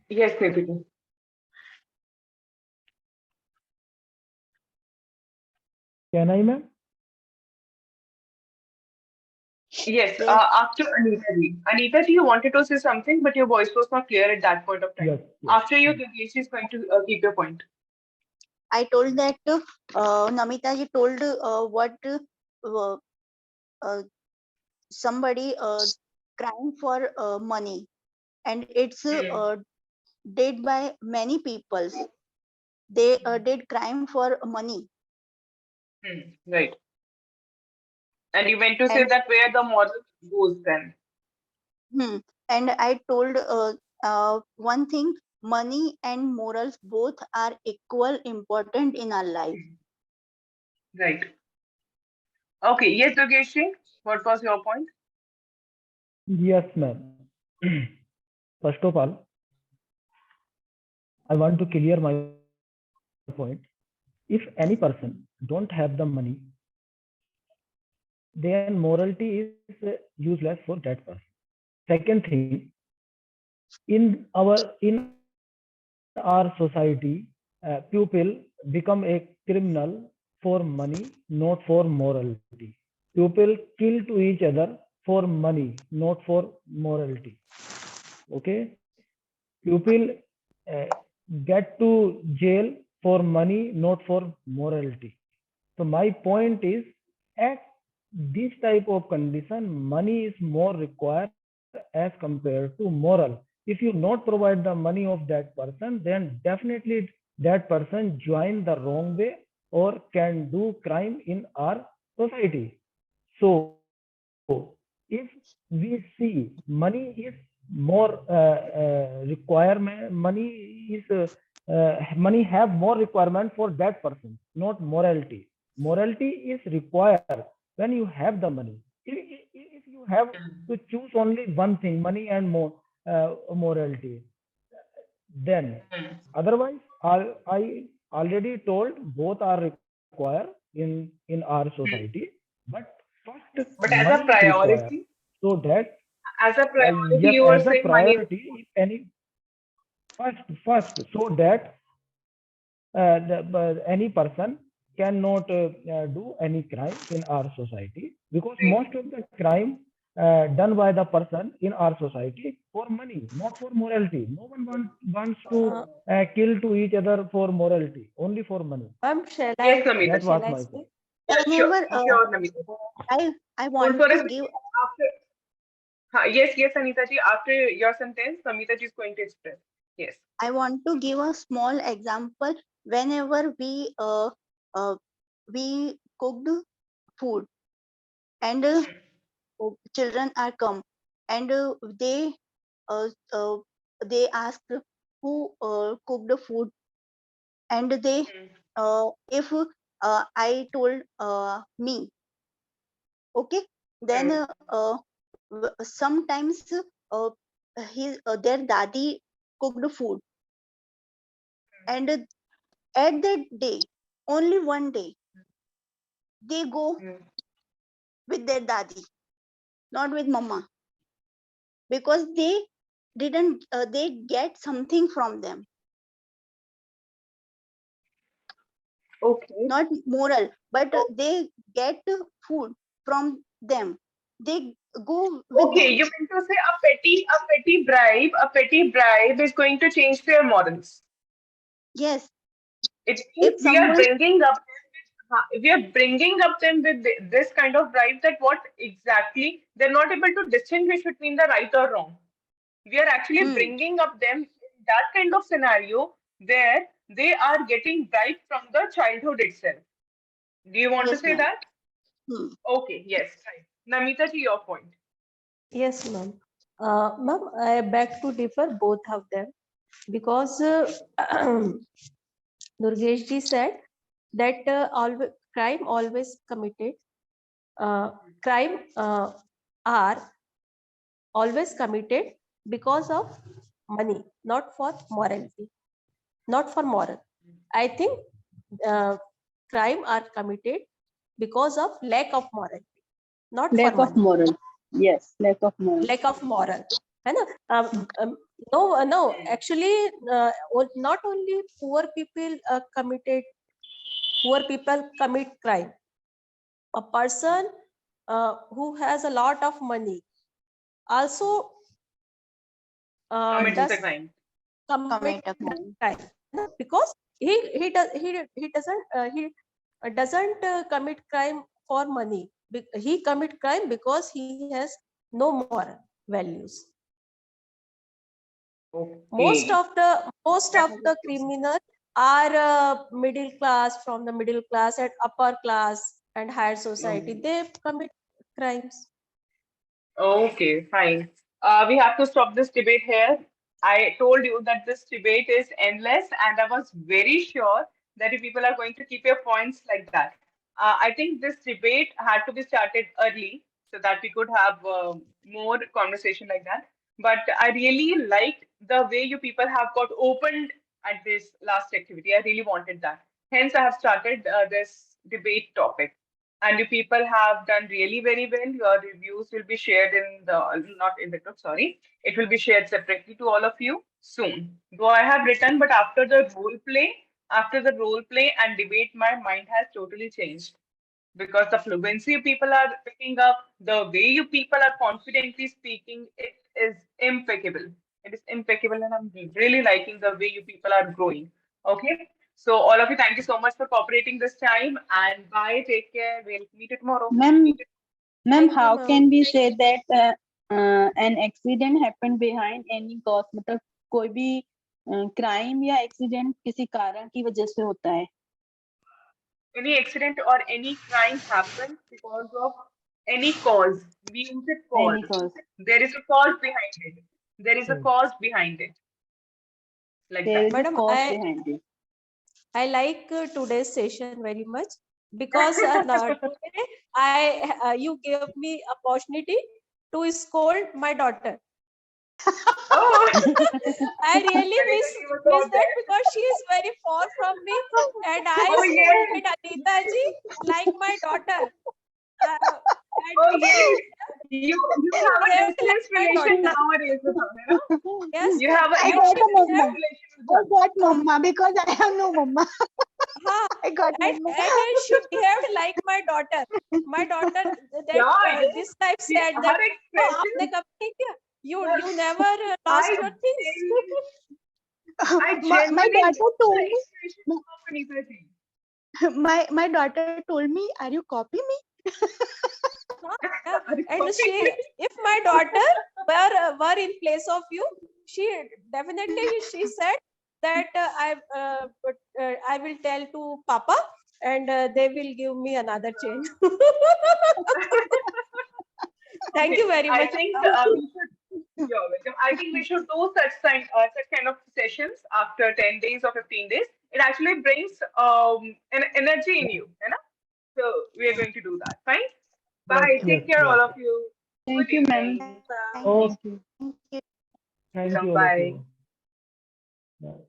Yes, Nitika. Can I, ma'am? Yes, Yes, after Anita ji. Anita ji, you wanted to say something, but your voice was not clear at that point of time. Yes, yes. After you, Yogesh is going to keep your point. I told that Namita ji told what uh, somebody crying for money, and it's Hmm. did by many peoples. They did crime for money, Hmm. Right. And you meant to say and that where the model goes then. hmm, and I told one thing: money and morals both are equal important in our life. Right. Okay. Yes, Yogesh ji, what was your point? Yes, ma'am. First of all, I want to clear my point. If any person don't have the money, then morality is useless for that person. Second thing, in our society, people become a criminal for money, not for morality. People kill to each other for money, not for morality. Okay, people uh, get to jail for money, not for morality. So my point is, at this type of condition, money is more required as compared to moral. If you not provide the money of that person, then definitely that person join the wrong way or can do crime in our society. So if we see money is more requirement, money have more requirement for that person, not morality. Morality is required when you have the money. If you have to choose only one thing, money and more morality, then otherwise I already told both are required in our society, but first But as money a is required, priority, so that as a priority, yes, you as were a saying money is priority, if any first so that any person cannot do any crime in our society, because right. most of the crime done by the person in our society for money, not for morality. No one wants to Uh, kill to each other for morality, only for money. Ma'am, shall Yes, I Namita That ji. was shall I my speak? point. Yeah, sure, Whenever sure, Namita ji. I Hold want for a to second. give After, yes, yes, Anita ji. After your sentence, Namita ji is going to express. Yes. I want to give a small example. Whenever uh, we cooked food and children are come and uh, uh, they ask who cooked the food, and they if I told me, okay, then sometimes their daddy cooked food, and at that day, only one day, they go with their daddy, not with mama, because they didn't they get something from them, Okay. not moral, but they get food from them, they go with Okay, them. you mean to say a petty bribe is going to change their morals. Yes, It means if someone we are bringing up them with this kind of bribe that what exactly they're not able to distinguish between the right or wrong. We are actually hmm, bringing up them in that kind of scenario where they are getting bribe from the childhood itself. Do you want to yes say ma'am, that? hmm, Okay, yes, right. Namita, to your point. Yes, ma'am. Ma'am, I beg to differ both of them because Durgesh ji said that crime always committed. Crime are always committed because of money, not for morality, not for moral. I think uh, crime are committed because of lack of morality, not for Lack of money, moral. Yes, lack of moral. lack of moral. है ना? No, actually, not only poor people commit crime. A person who has a lot of money also Commits does the crime. commit Commit a crime. crime, no? Because he doesn't commit crime for money. He commit crime because he has no moral values. Most Okay. of the criminals are middle class, from the middle class and upper class and higher society. They commit crimes. Okay, fine. We have to stop this debate here. I told you that this debate is endless, and I was very sure that you people are going to keep your points like that. I think this debate had to be started early so that we could have more conversation like that. But I really liked the way you people have got opened at this last activity. I really wanted that. Hence, I have started this debate topic. And you people have done really very well. Your reviews will be shared in the, not in the group, sorry. It will be shared separately to all of you soon. Though I have written, but after the role play and debate, my mind has totally changed because the fluency you people are picking up, the way you people are confidently speaking, it is impeccable. It is impeccable, and I'm really liking the way you people are growing. Okay. So all of you, thank you so much for cooperating this time, and bye. Take care. We'll meet you tomorrow. Ma'am, Thank you, how ma'am. can we say that an accident happened behind any cause? मतलब कोई भी crime या accident किसी कारण की वजह से होता है. Any accident or any crime happens because of any cause. We use it Any cause. cause. There is a cause behind it. There is a Right. cause behind it. Like There that. is a Madam, cause behind it. I like today's session very much because today you gave me opportunity to scold my daughter. Oh, I really Kanika, she was miss over that there. because she is very far from me, and I Oh yes, scolded Anita ji like my daughter. And oh yes. You she have a behaved like distance my relation daughter. nowadays with her, you know? Yes, You have a I and got she a emotional mama. behaved. relation with I her. got mama because I have no mama. Huh, I got mama. and she behaved like my daughter. My daughter that Yeah, it is. this type See, said that her "Oh, expression. आपने कभी नहीं किया? Yes, You never lost I your things." My genuinely daughter love the told expression of Anita ji. me. My daughter told me, "Are you copy me?" Huh, yeah. Are you And copying me? if my daughter were in place of you, she definitely she said that I will tell to Papa, and they will give me another chain. Thank Okay, you very I much. think we should. You're welcome. I think we should do such kind of sessions after 10 days or 15 days. It actually brings an energy in you, you know? So we are going to do that. Fine. Yes, Bye. yes, Take care, yes. all of you. Good Thank you, ma'am. evening. Thank Okay, you. Thank you. thank Welcome. you all of Bye. you. Bye.